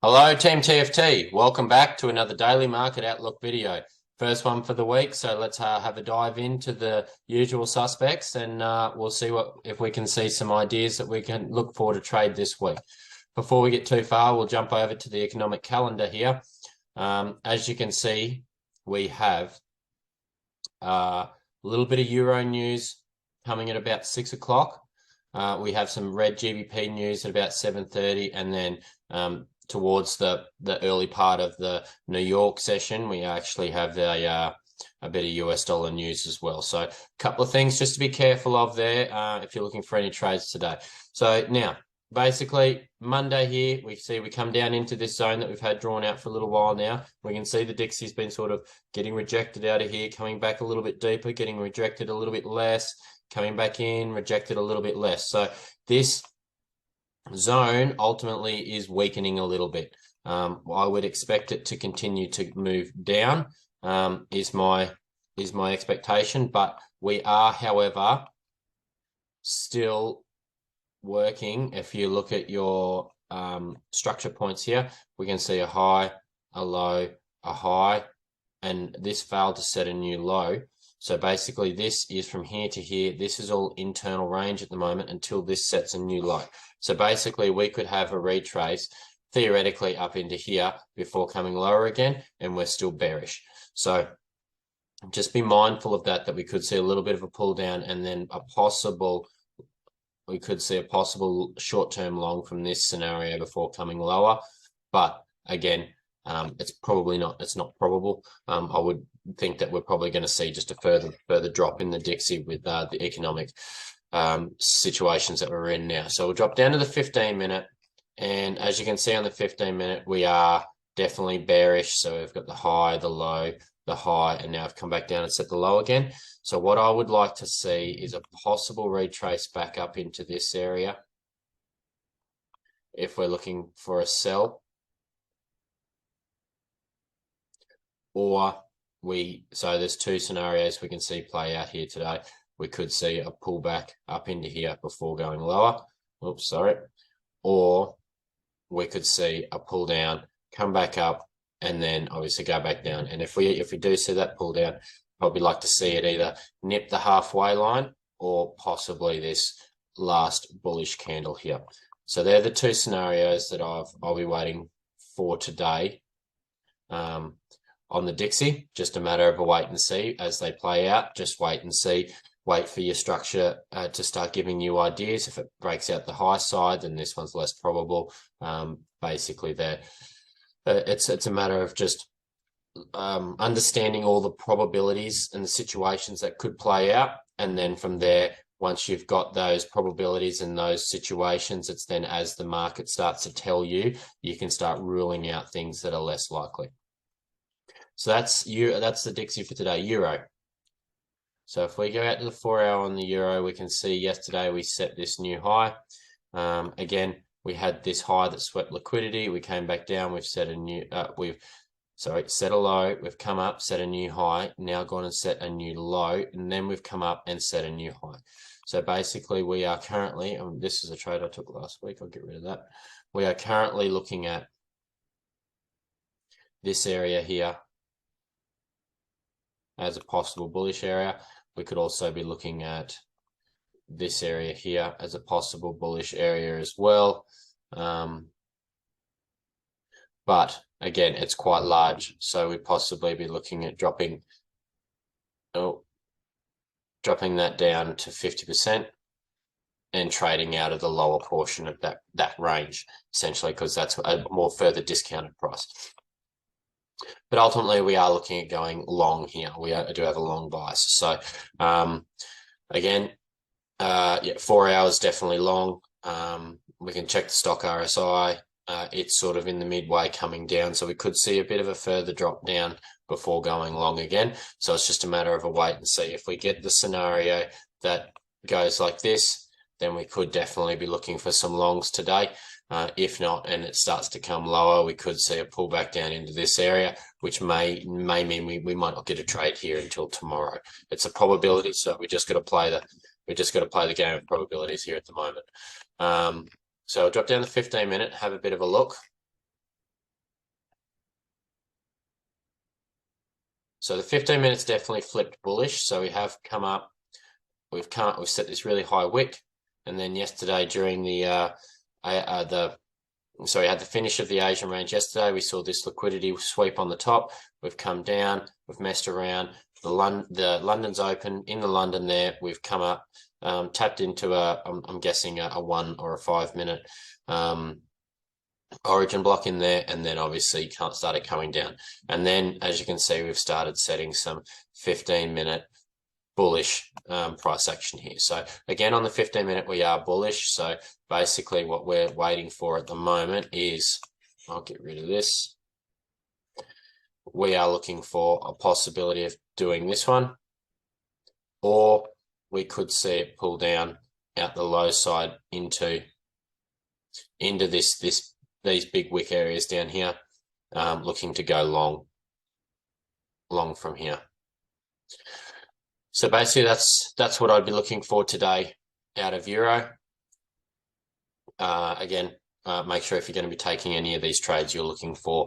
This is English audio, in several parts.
Hello, Team TFT. Welcome back to another daily market outlook video. First one for the week, so let's have a dive into the usual suspects, and we'll see if we can see some ideas that we can look for to trade this week. Before we get too far, we'll jump over to the economic calendar here. As you can see, we have a little bit of Euro news coming at about 6 o'clock. We have some red GBP news at about 7:30, and then towards the early part of the New York session, we actually have a bit of US dollar news as well. So a couple of things just to be careful of there if you're looking for any trades today. So now, basically, Monday here, we come down into this zone that we've had drawn out for a little while now. We can see the Dixie's been sort of getting rejected out of here, coming back a little bit deeper, getting rejected a little bit less, coming back in, rejected a little bit less. So this zone ultimately is weakening a little bit. I would expect it to continue to move down, is my expectation, but we are, however, still working. If you look at your structure points here, we can see a high, a low, a high, and this failed to set a new low. So basically this is from here to here. This is all internal range at the moment until this sets a new low. So basically we could have a retrace theoretically up into here before coming lower again, and we're still bearish. So just be mindful of that we could see a little bit of a pull down, and then we could see a possible short-term long from this scenario before coming lower. But again, it's not probable. I would think that we're probably going to see just a further drop in the Dixie with the economic situations that we're in now. So we'll drop down to the 15-minute, and as you can see on the 15-minute, we are definitely bearish. So we've got the high, the low, the high, and now I've come back down and set the low again. So what I would like to see is a possible retrace back up into this area if we're looking for a sell. So there's two scenarios we can see play out here today. We could see a pullback up into here before going lower. Oops, sorry. Or we could see a pull down, come back up, and then obviously go back down. And if we do see that pull down, probably like to see it either nip the halfway line or possibly this last bullish candle here. So they're the two scenarios that I'll be waiting for today. On the Dixie, just a matter of a wait and see as they play out. Just wait and see. Wait for your structure to start giving you ideas. If it breaks out the high side, then this one's less probable. Basically, it's a matter of just understanding all the probabilities and the situations that could play out, and then from there, once you've got those probabilities and those situations, it's then as the market starts to tell you, you can start ruling out things that are less likely. So that's the Dixie for today, Euro. So if we go out to the 4-hour on the Euro, we can see yesterday we set this new high. Again, we had this high that swept liquidity. We came back down. We've set a new, set a low. We've come up, set a new high. Now gone and set a new low, and then we've come up and set a new high. So basically, we are currently, this is a trade I took last week. I'll get rid of that. We are currently looking at this area here as a possible bullish area. We could also be looking at this area here as a possible bullish area as well. But again, it's quite large. So we'd possibly be looking at dropping that down to 50% and trading out of the lower portion of that range, essentially, because that's a more further discounted price. But ultimately, we are looking at going long here. We do have a long bias. So, again, 4 hours definitely long. We can check the stock RSI. It's sort of in the midway coming down. So we could see a bit of a further drop down before going long again. So it's just a matter of a wait and see. If we get the scenario that goes like this, then we could definitely be looking for some longs today. If not, and it starts to come lower, we could see a pullback down into this area, which may mean we might not get a trade here until tomorrow. It's a probability, so we just got to play the game of probabilities here at the moment. So I'll drop down the 15-minute, have a bit of a look. So the 15 minutes definitely flipped bullish. So we have come up, we've set this really high wick, and then yesterday during so we had the finish of the Asian range yesterday. We saw this liquidity sweep on the top. We've come down, we've messed around. The London's open. In the London there, we've come up, tapped into I'm guessing a 1 or a 5 minute origin block in there, and then obviously started coming down. And then, as you can see, we've started setting some 15-minute bullish price action here. So again, on the 15-minute, we are bullish. So basically what we're waiting for at the moment is, I'll get rid of this. We are looking for a possibility of doing this one, or we could see it pull down out the low side into these big wick areas down here, looking to go long from here. So basically that's what I'd be looking for today out of Euro. Again, make sure if you're going to be taking any of these trades, you're looking for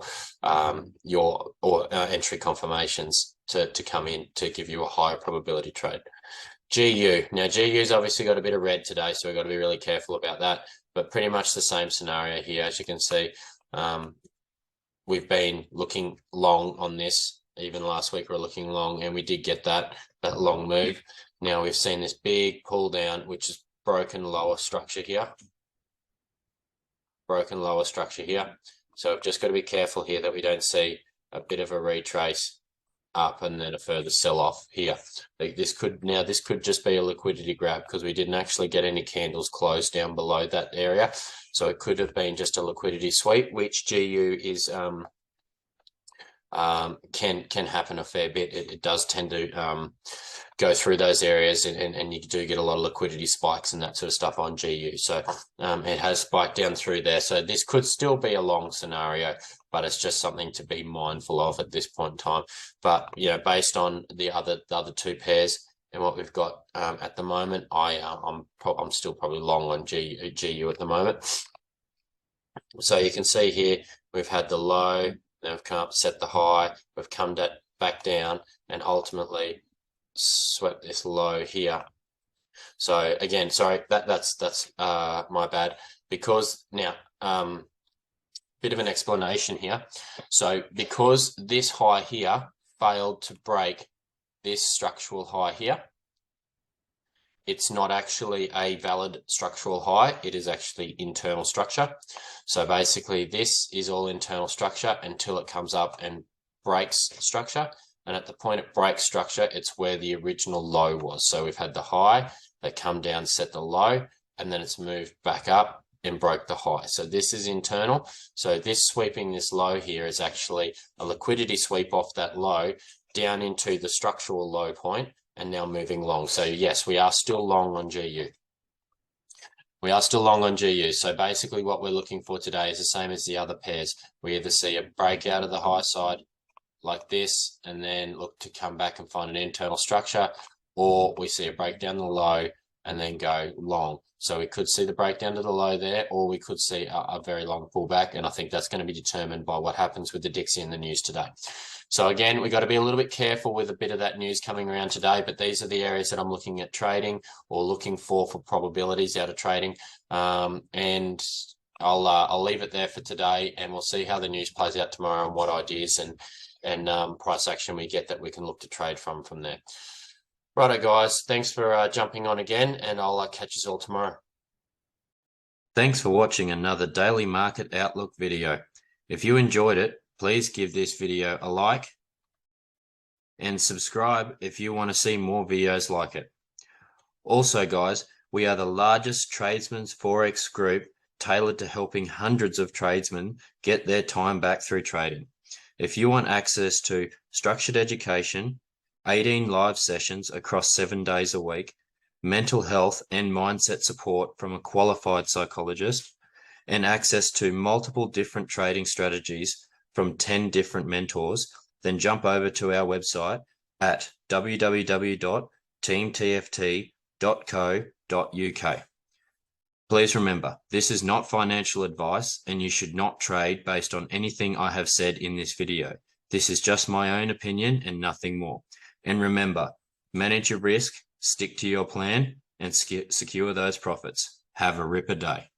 your entry confirmations to come in to give you a higher probability trade. GU. Now, GU's obviously got a bit of red today, so we've got to be really careful about that. But pretty much the same scenario here. As you can see, we've been looking long on this. Even last week we were looking long, and we did get that long move. Now we've seen this big pull down, which is broken lower structure here. Broken lower structure here. So we've just got to be careful here that we don't see a bit of a retrace up and then a further sell off here. This could just be a liquidity grab, because we didn't actually get any candles closed down below that area. So it could have been just a liquidity sweep, which GU is can happen a fair bit. It does tend to go through those areas, and you do get a lot of liquidity spikes and that sort of stuff on GU. So it has spiked down through there. So this could still be a long scenario, but it's just something to be mindful of at this point in time. But based on the other two pairs and what we've got at the moment, I'm still probably long on GU at the moment. So you can see here we've had the low. Then we've come up, set the high, we've come back down, and ultimately swept this low here. So again, sorry, that's my bad, because now bit of an explanation here. So because this high here failed to break this structural high here, it's not actually a valid structural high. It is actually internal structure. So basically this is all internal structure until it comes up and breaks structure. And at the point it breaks structure, it's where the original low was. So we've had the high, they come down, set the low, and then it's moved back up and broke the high. So this is internal. So this sweeping this low here is actually a liquidity sweep off that low down into the structural low point, and now moving long. So yes, we are still long on GU. We are still long on GU. So basically what we're looking for today is the same as the other pairs. We either see a breakout of the high side like this, and then look to come back and find an internal structure, or we see a breakdown the low and then go long. So we could see the breakdown to the low there, or we could see a very long pullback. And I think that's going to be determined by what happens with the Dixie in the news today. So again, we've got to be a little bit careful with a bit of that news coming around today, but these are the areas that I'm looking at trading or looking for probabilities out of trading. And I'll leave it there for today, and we'll see how the news plays out tomorrow and what ideas and price action we get that we can look to trade from there. Righto, guys. Thanks for jumping on again, and I'll catch you all tomorrow. Thanks for watching another Daily Market Outlook video. If you enjoyed it, please give this video a like and subscribe if you want to see more videos like it. Also, guys, we are the largest Tradesmen Forex group tailored to helping hundreds of tradesmen get their time back through trading. If you want access to structured education, 18 live sessions across 7 days a week, mental health and mindset support from a qualified psychologist, and access to multiple different trading strategies from 10 different mentors, then jump over to our website at www.teamtft.co.uk. Please remember, this is not financial advice, and you should not trade based on anything I have said in this video. This is just my own opinion and nothing more. And remember, manage your risk, stick to your plan, and secure those profits. Have a ripper day.